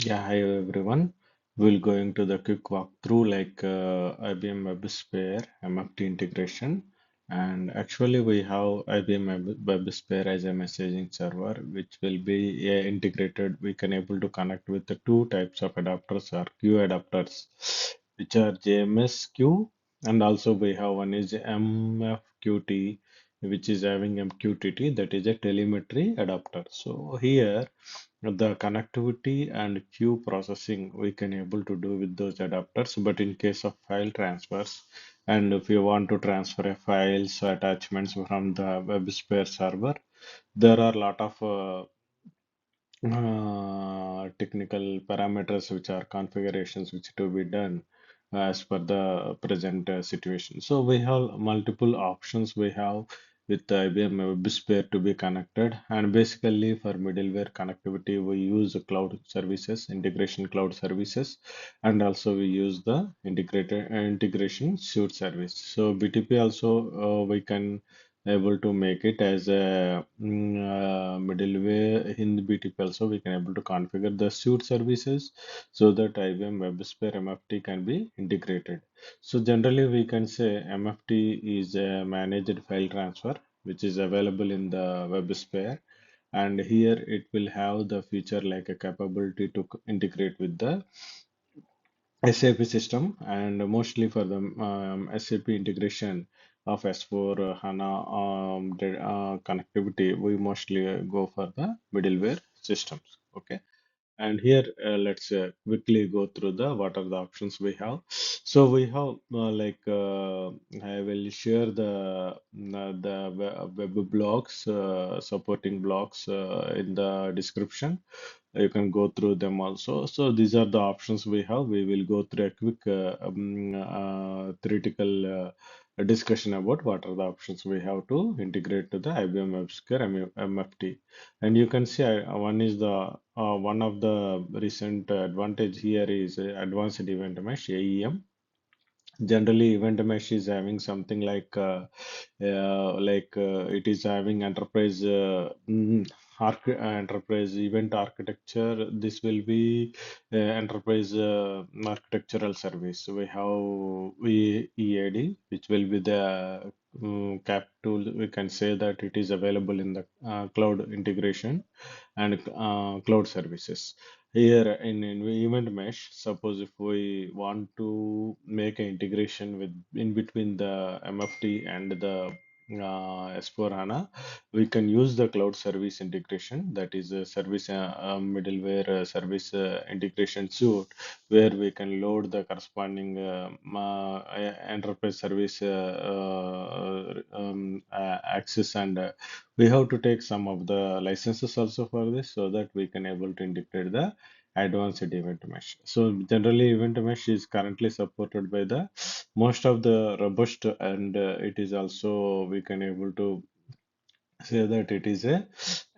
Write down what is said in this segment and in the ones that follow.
Yeah, hi everyone. We'll go into the quick walkthrough like IBM WebSphere MFT integration. And actually, we have IBM WebSphere as a messaging server, which will be integrated. We can able to connect with the two types of adapters or Q adapters, which are JMS Q, and also we have one is MFQT, which is having MQTT, that is a telemetry adapter. So here the connectivity and queue processing we can able to do with those adapters, but in case of file transfers, and if you want to transfer a files or attachments from the WebSphere server, there are a lot of technical parameters which are configurations which to be done as per the present situation. So we have multiple options we have with the IBM WebSphere to be connected, and basically for middleware connectivity we use the cloud services, integration cloud services, and also we use the integrated integration suite service. So BTP also we can able to make it as a middleware in the BTP also we can able to configure the suite services so that IBM WebSphere MFT can be integrated. So generally we can say MFT is a managed file transfer which is available in the WebSphere, and here it will have the feature like a capability to integrate with the SAP system, and mostly for the SAP integration of S4 HANA connectivity, we mostly go for the middleware systems. Okay, and here let's quickly go through the what are the options we have. So we have I will share the web blogs, supporting blogs in the description. You can go through them also. So these are the options we have. We will go through a quick theoretical discussion about what are the options we have to integrate to the IBM WebSphere MFT. And you can see one is the one of the recent advantage here is advanced event mesh AEM. Generally, event mesh is having something it is having enterprise enterprise event architecture. This will be enterprise architectural service. We have EAD, which will be the cap tool. We can say that it is available in the cloud integration and cloud services. Here in event mesh, suppose if we want to make an integration with in between the MFT and the S4 HANA, we can use the cloud service integration, that is a service middleware service integration suite, where we can load the corresponding enterprise service access, and we have to take some of the licenses also for this so that we can able to integrate the advanced event mesh. So generally event mesh is currently supported by the most of the robust, and it is also we can able to say that it is a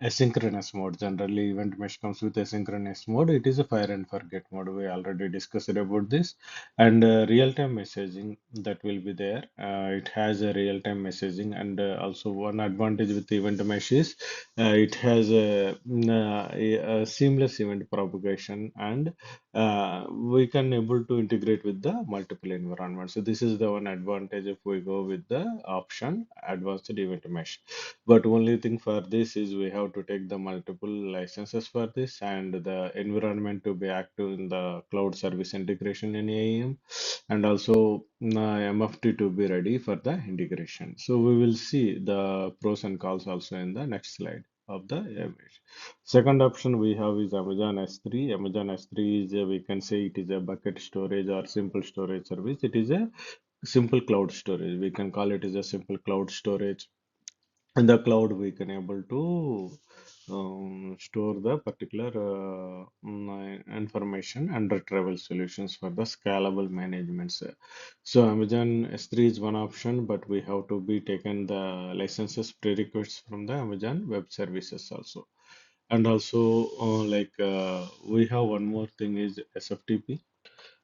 asynchronous mode. Generally event mesh comes with asynchronous mode. It is a fire and forget mode. We already discussed about this. And real-time messaging that will be there. It has a real-time messaging, and also one advantage with the event mesh is it has a seamless event propagation, and we can able to integrate with the multiple environments. So this is the one advantage if we go with the option advanced event mesh. But only thing for this is we have to take the multiple licenses for this, and the environment to be active in the cloud service integration in AEM, and also MFT to be ready for the integration. So we will see the pros and cons also in the next slide of the image. Second option we have is Amazon S3. Amazon S3 is we can say it is a bucket storage or simple storage service. It is a simple cloud storage. We can call it as a simple cloud storage. In the cloud we can able to store the particular information and retrieval solutions for the scalable management. So Amazon S3 is one option, but we have to be taken the licenses prerequisites from the Amazon web services also. And also we have one more thing is SFTP.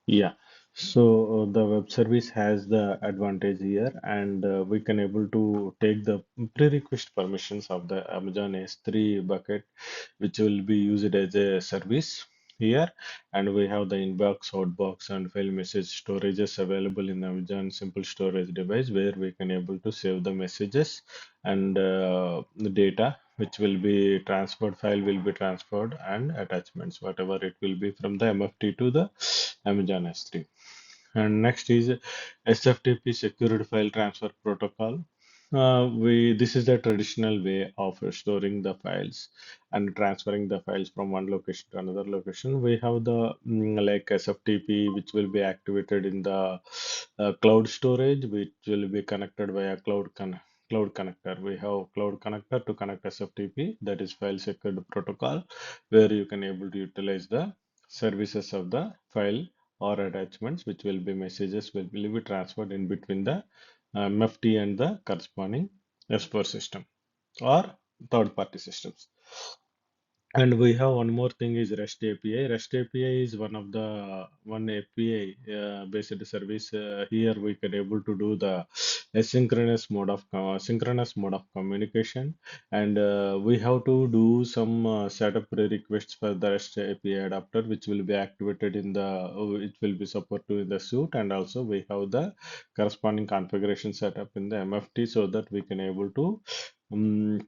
Yeah, so the web service has the advantage here, and we can able to take the prerequisite permissions of the Amazon S3 bucket, which will be used as a service. here, and we have the inbox, outbox, and file message storages available in Amazon Simple Storage device, where we can able to save the messages and the data which will be transferred, file will be transferred, and attachments, whatever it will be from the MFT to the Amazon S3. And next is SFTP Secured File Transfer Protocol. We This is the traditional way of storing the files and transferring the files from one location to another location. We have the like SFTP, which will be activated in the cloud storage, which will be connected via cloud connector. We have cloud connector to connect SFTP, that is file secured protocol, where you can able to utilize the services of the file or attachments, which will be messages will be transferred in between the MFT and the corresponding S4 system or third party systems. And we have one more thing is REST API. REST API is one of the one API based service. Here we can able to do the synchronous mode of communication, and we have to do some setup prerequisites for the REST API adapter, which will be activated in the it will be supported in the suite, and also we have the corresponding configuration setup in the MFT, so that we can able to um,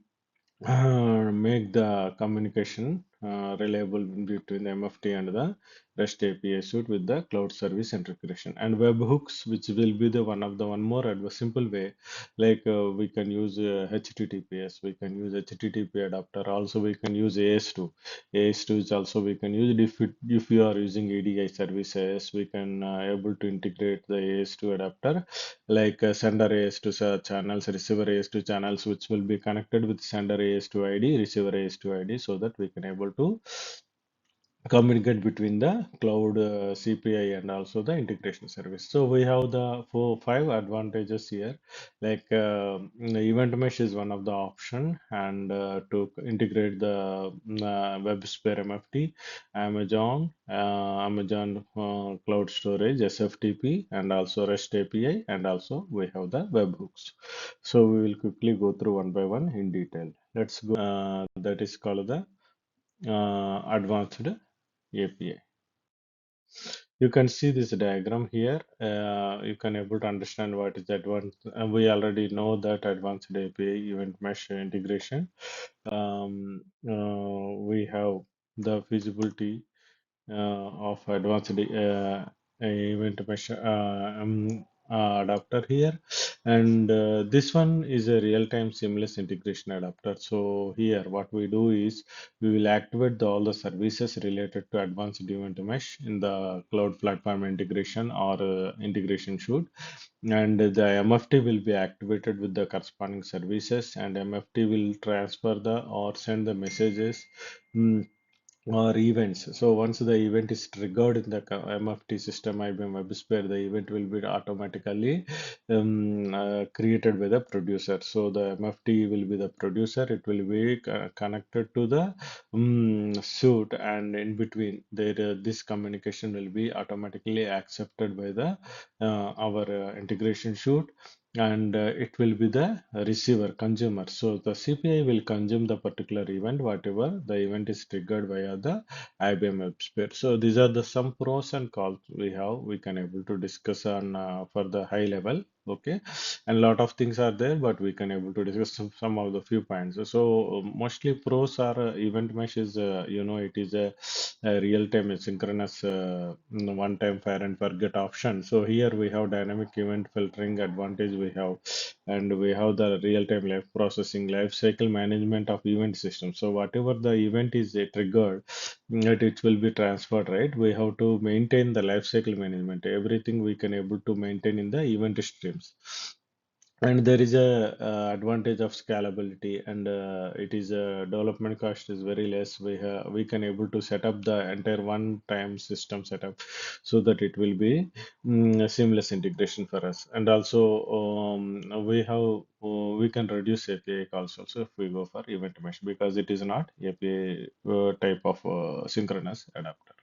make the communication reliable between the MFT and the REST API suite with the cloud service integration and webhooks, which will be the one more simple way. Like we can use HTTPS, we can use HTTP adapter. Also, we can use AS2. AS2 is also we can use it if you are using ADI services. We can able to integrate the AS2 adapter, like sender AS2 channels, receiver AS2 channels, which will be connected with sender AS2 ID, receiver AS2 ID, so that we can able to communicate between the cloud CPI and also the integration service. So we have the five advantages here. Like the event mesh is one of the option, and to integrate the WebSphere MFT, Amazon Cloud Storage (SFTP), and also REST API, and also we have the webhooks. So we will quickly go through one by one in detail. Let's go. That is called the advanced API. You can see this diagram here. You can able to understand what is advanced. We already know that advanced API event mesh integration. We have the feasibility of advanced event mesh adapter here, and this one is a real-time seamless integration adapter. So here what we do is we will activate all the services related to advanced event mesh in the cloud platform integration or integration shoot, and the MFT will be activated with the corresponding services, and MFT will transfer the or send the messages mm, or events. So once the event is triggered in the MFT system, IBM WebSphere, the event will be automatically created by the producer. So the MFT will be the producer. It will be connected to the suite, and in between there, this communication will be automatically accepted by the our integration suite, and it will be the receiver consumer. So the CPI will consume the particular event, whatever the event is triggered via the IBM WebSphere. So these are the some pros and cons we have. We can able to discuss on for the high level. Okay, and a lot of things are there, but we can able to discuss some of the few points. So mostly pros are event mesh is it is a real-time synchronous one-time fire and forget option. So here we have dynamic event filtering advantage we have, and we have the real-time live processing, life cycle management of event system. So whatever the event is triggered, it will be transferred, right? We have to maintain the life cycle management. Everything we can able to maintain in the event streams, and there is a advantage of scalability, and it is development cost is very less. We can able to set up the entire one time system setup, so that it will be a seamless integration for us. And also we can reduce API calls also if we go for event mesh, because it is not API type of synchronous adapter.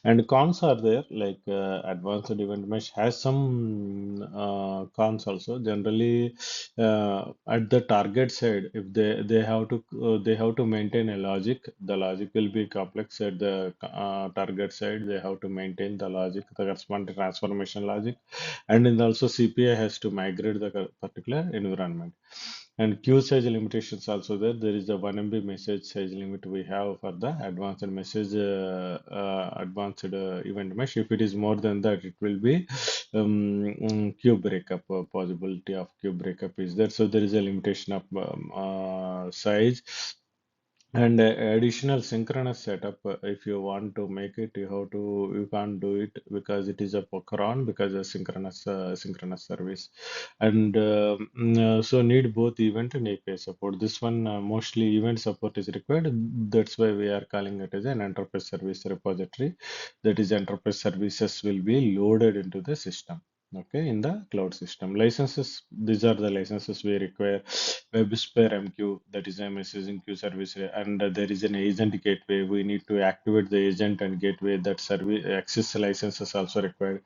And cons are there, like advanced event mesh has some cons also. Generally, at the target side, if they have to maintain a logic, the logic will be complex at the target side. They have to maintain the logic, the corresponding transformation logic, and then also CPI has to migrate the particular environment. And queue size limitations also there. There is a 1 MB message size limit we have for the advanced message, advanced event mesh. If it is more than that, it will be queue breakup. Possibility of queue breakup is there. So there is a limitation of size. And additional synchronous setup, if you want to make it, you can't do it because it is a poker on because of synchronous service. And so need both event and API support. This one mostly event support is required. That's why we are calling it as an enterprise service repository. That is, enterprise services will be loaded into the system. Okay, in the cloud system. Licenses, these are the licenses we require. WebSphere-MQ, that is a messaging queue service, and there is an agent gateway. We need to activate the agent and gateway. That service access licenses also required.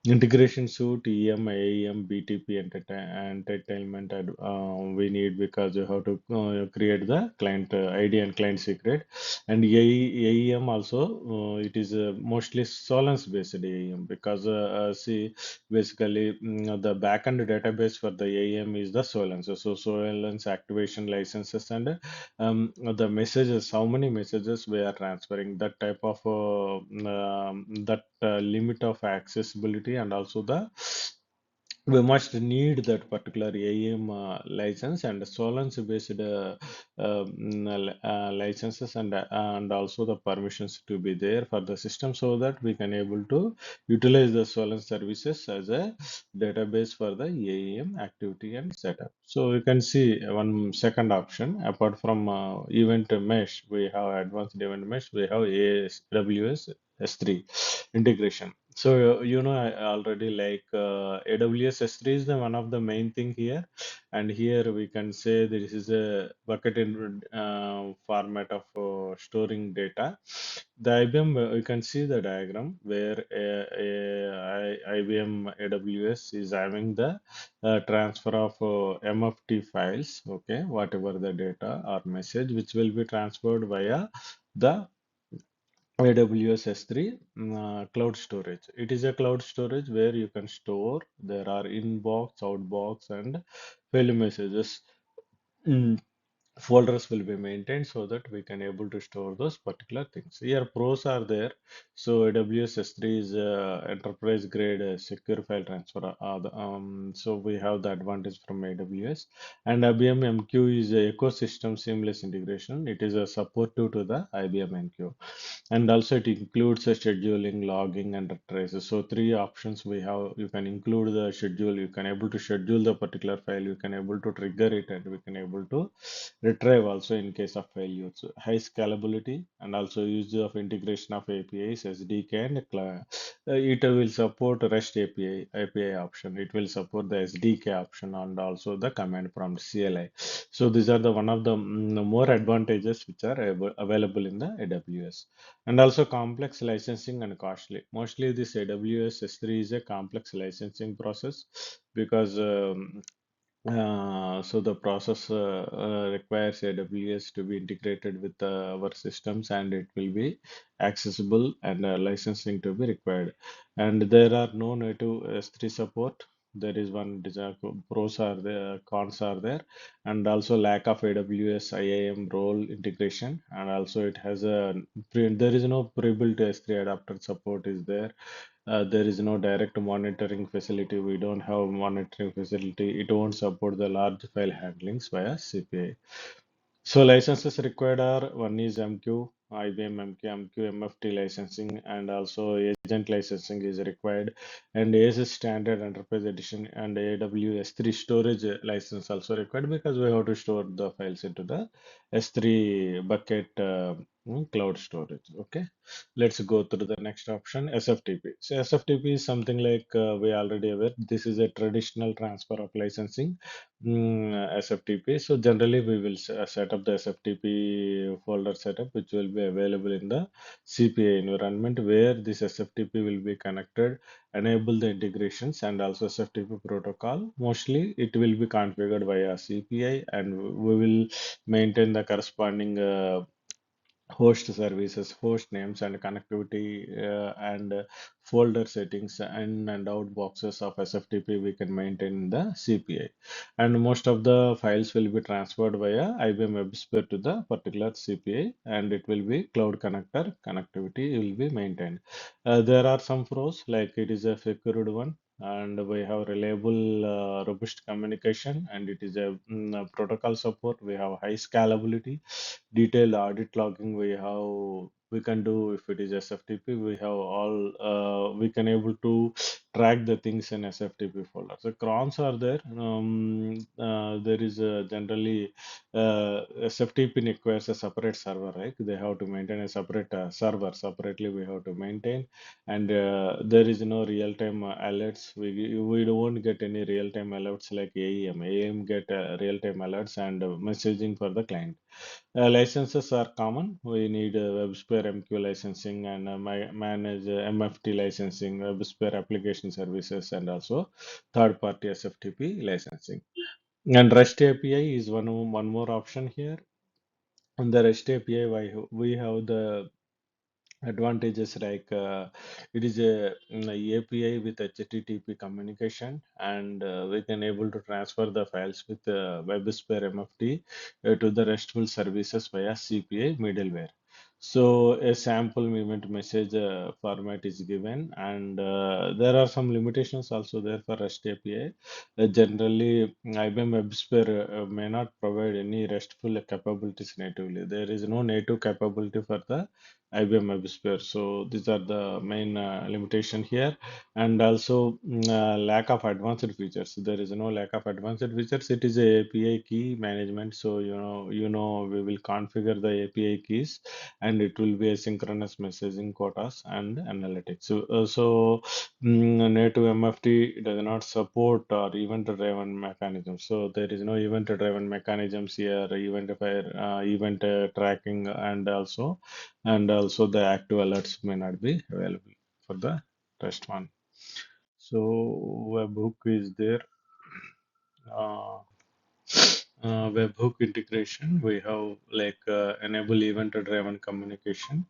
Integration suite, EM, AEM, BTP entertainment we need because you have to create the client ID and client secret. And AEM also, it is mostly Solans based AEM because see, basically the backend database for the AEM is the Solans. So Solans activation licenses and the messages, how many messages we are transferring, that type of that limit of accessibility, and also the we must need that particular AEM license and Solans based licenses, and also the permissions to be there for the system, so that we can able to utilize the Solans services as a database for the AEM activity and setup. So you can see one second option apart from event mesh, we have advanced event mesh, we have AWS S3 integration. So I already like AWS S3 is the one of the main thing here, and here we can say this is a bucket in format of storing data. The IBM, you can see the diagram where IBM AWS is having the transfer of MFT files, okay, whatever the data or message which will be transferred via the AWS S3 cloud storage. It is a cloud storage where you can store. There are inbox, outbox, and fail messages. Mm, Folders will be maintained so that we can able to store those particular things. Here pros are there. So AWS S3 is enterprise grade secure file transfer. So we have the advantage from AWS, and IBM MQ is a ecosystem seamless integration. It is a supportive to the IBM MQ, and also it includes a scheduling, logging, and traces. So three options we have. You can include the schedule. You can able to schedule the particular file. You can able to trigger it, and we can able to retrieve also in case of failure. So high scalability, and also use of integration of APIs, SDK, and it will support REST API option. It will support the SDK option and also the command prompt CLI. So these are the one of the more advantages which are available in the AWS. And also complex licensing and costly. Mostly this AWS S3 is a complex licensing process because so the process requires AWS to be integrated with our systems, and it will be accessible, and licensing to be required. And there are no native S3 support. There is one pros are there, cons are there, and also lack of AWS IAM role integration, and also it has there is no pre-built S3 adapter support is there. There is no direct monitoring facility. We don't have monitoring facility. It won't support the large file handlings via CPI. So licenses required are one is MQ, IBM MQ, MQ MFT licensing, and also agent licensing is required, and ASS standard enterprise edition and AWS S3 storage license also required because we have to store the files into the S3 bucket. Cloud storage. Okay, let's go through the next option, SFTP. So SFTP is something like we already aware. This is a traditional transfer of licensing, SFTP. So generally, we will set up the SFTP folder setup, which will be available in the CPI environment, where this SFTP will be connected, enable the integrations, and also SFTP protocol. Mostly, it will be configured via CPI, and we will maintain the corresponding host services, host names, and connectivity and folder settings and out boxes of SFTP we can maintain in the CPI. And most of the files will be transferred via IBM WebSphere to the particular CPI, and it will be cloud connector connectivity will be maintained. There are some pros, like it is a secured one, and we have reliable, robust communication, and it is a protocol support. We have high scalability, detailed audit logging. We can do if it is SFTP. We have all we can able to track the things in SFTP folder. So crons are there. There is generally SFTP requires a separate server, right? They have to maintain a separate server separately. We have to maintain, and there is no real-time alerts. We don't get any real-time alerts like AEM. AEM get real-time alerts and messaging for the client. Licenses are common. We need WebSphere MQ licensing and manage MFT licensing, WebSphere application services, and also third-party SFTP licensing. And REST API is one more option here. On the REST API, we have the advantages like it is a API with HTTP communication, and we can able to transfer the files with WebSphere MFT to the RESTful services via CPI middleware. So a sample event message format is given, and there are some limitations also there for REST API. Generally, IBM WebSphere may not provide any RESTful capabilities natively. There is no native capability for the IBM WebSphere. So these are the main limitation here, and also lack of advanced features. There is no lack of advanced features. It is a API key management. So we will configure the API keys, and it will be a synchronous messaging quotas and analytics. Native MFT does not support or event-driven mechanisms. So there is no event-driven mechanisms here, event tracking, and also the active alerts may not be available for the rest one. So webhook is there. Uh, Webhook integration. We have like enable event-driven communication.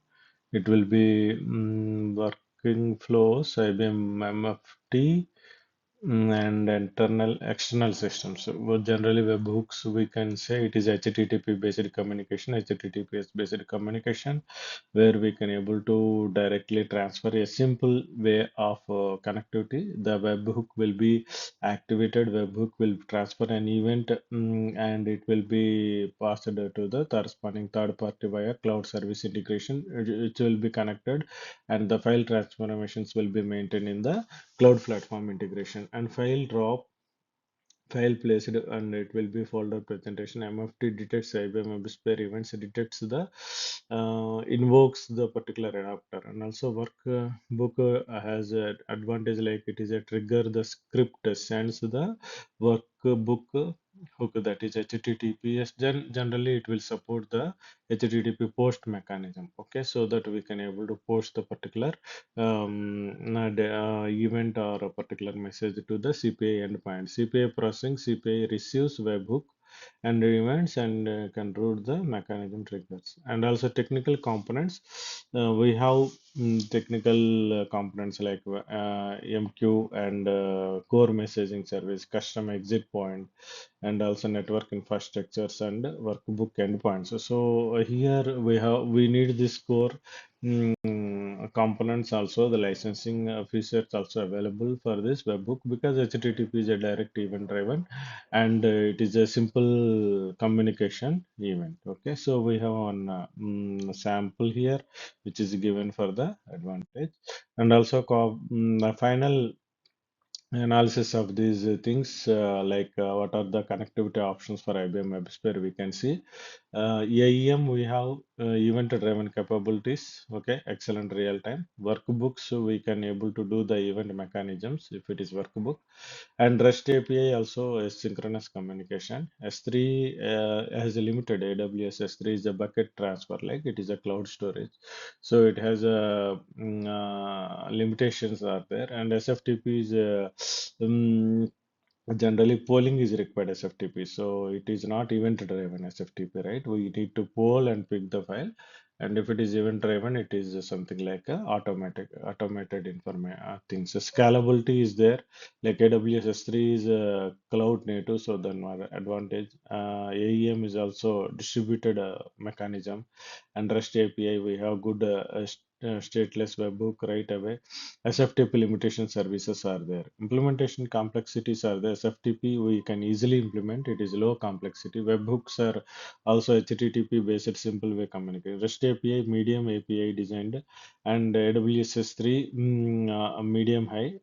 It will be working flows, IBM MFT, and internal external systems. So generally webhooks, we can say it is HTTP based communication, HTTPS based communication, where we can able to directly transfer a simple way of connectivity. The webhook will be activated. Webhook will transfer an event, and it will be passed to the corresponding third party via cloud service integration. It will be connected, and the file transformations will be maintained in the cloud platform integration. And file placed, and it will be folder presentation. MFT detects IBM WebSphere events, detects the invokes the particular adapter, and also workbook has an advantage, like it is a trigger the script sends the workbook hook, that is HTTPS. Generally it will support the HTTP post mechanism. Okay, so that we can able to post the particular event or a particular message to the CPI endpoint. CPI processing, CPI receives webhook and events, and can route the mechanism triggers. And also technical components. We have technical components like MQ and core messaging service, custom exit point, and also network infrastructures and workbook endpoints. So here we need this core components, also the licensing features also available for this webhook, because HTTP is a direct event driven, and it is a simple communication event. Okay, so we have one sample here which is given for the advantage, and also the final analysis of these things, like what are the connectivity options for IBM WebSphere. We can see AEM, we have event-driven capabilities. Okay, excellent real-time workbooks. So we can able to do the event mechanisms if it is workbook, and REST API also is synchronous communication. S3 has a limited AWS. S3 is a bucket transfer, like it is a cloud storage, so it has a limitations are there, and SFTP is generally polling is required SFTP, so it is not event driven SFTP, right? We need to poll and pick the file, and if it is event driven, it is something like a automated information things. So scalability is there, like AWS S3 is cloud native, so then one advantage. AEM is also distributed mechanism, and REST API we have good stateless webhook right away. SFTP limitation services are there. Implementation complexities are there. SFTP we can easily implement. It is low complexity. Webhooks are also HTTP based simple way communication. REST API medium API designed, and AWS S3 medium high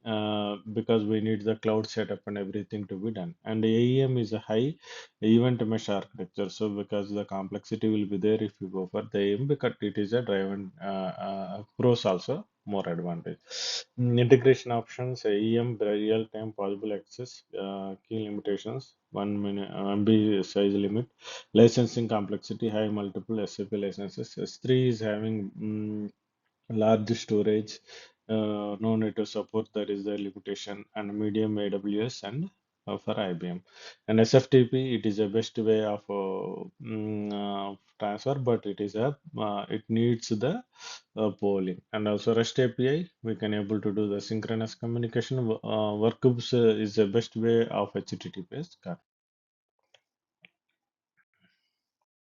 because we need the cloud setup and everything to be done. And AEM is a high event mesh architecture. So because the complexity will be there if you go for the AEM, because it is a driven pros also more advantage. Integration options, AEM, the real-time possible access, key limitations, 1 minute MB size limit, licensing complexity, high multiple SAP licenses. S3 is having large storage, no need to support, that is the limitation, and medium AWS and for IBM. And SFTP, it is a best way of transfer, but it needs the polling. And also REST API, we can able to do the synchronous communication. Workgroups is the best way of HTTPS.